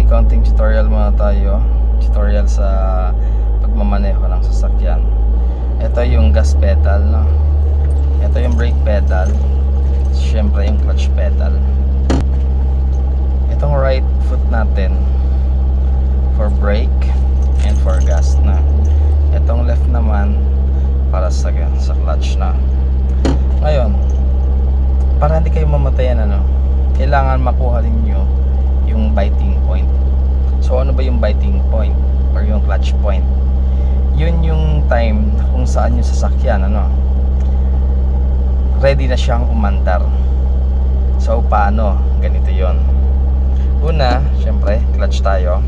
konting tutorial muna tayo. Tutorial sa pagmamaneho ng sasakyan. Ito yung gas pedal, no? Ito yung brake pedal. Siyempre yung clutch pedal. Itong right foot natin for brake and for gas na. Itong left naman para sa clutch na. Ngayon, para hindi kayo mamatayan, kailangan makuha ninyo yung biting point. So ano ba yung biting point or yung clutch point? Yun yung time kung saan yung sasakyan ready na siyang umandar. So paano? Ganito yon. Una, syempre clutch tayo,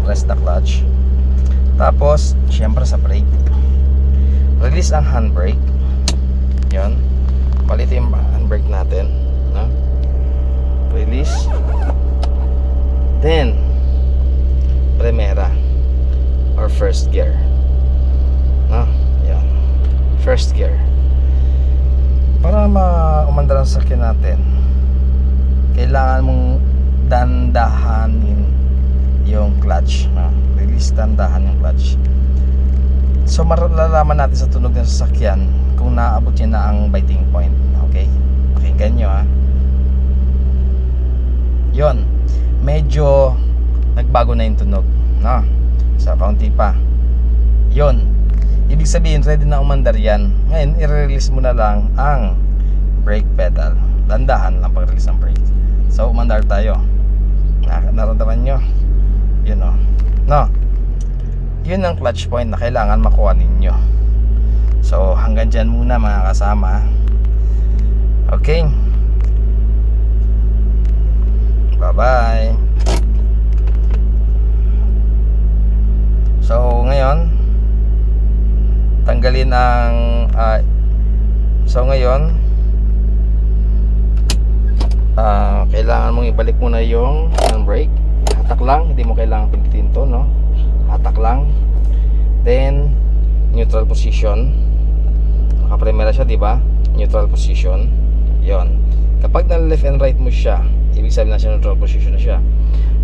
press the clutch. Tapos syempre sa brake, release ang handbrake. Yon, palitin yung handbrake natin, release. Then primera or first gear, yan, first gear. Para maumandar ang sasakyan natin, kailangan mong dandahanin yung clutch, release, dandahan yung clutch. So malalaman natin sa tunog ng sasakyan kung naaabot niya na ang biting point. Okay? Pakinggan nyo, yun, medyo nagbago na yung tunog, sa kaunti pa. Yun, ibig sabihin ready na umandar yan. Ngayon i-release mo na lang ang brake pedal. Dandahan lang pag-release ng brake. So umandar tayo. Naramdaman nyo? Yun, yun ang clutch point na kailangan makuha ninyo. So hanggang dyan muna mga kasama. Okay, bye bye. So ngayon tanggalin ang kailangan mong ibalik muna yung handbrake. Hatak lang, hindi mo kailangan pilitin to, hatak lang. Then neutral position, naka-primera siya, diba? Neutral position, yon. Kapag na left and right mo siya, ibig sabihin na siya neutral position na siya.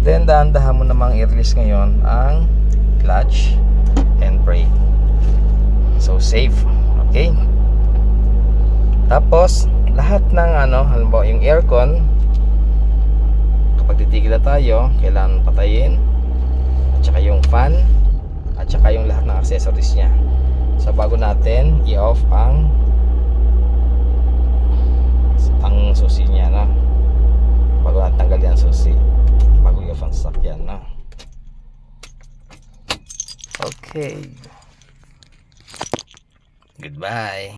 Then dahan-dahan mo namang i-release ngayon ang clutch and brake. So safe, okay? Tapos lahat ng halimbawa yung aircon, kapag titigil na tayo, kailangan patayin, at saka yung fan, at saka yung lahat ng accessories niya. So bago natin i-off ang susi niya, bago natin tanggalin ang susi, bago i-off ang sasakyan, Okay, goodbye.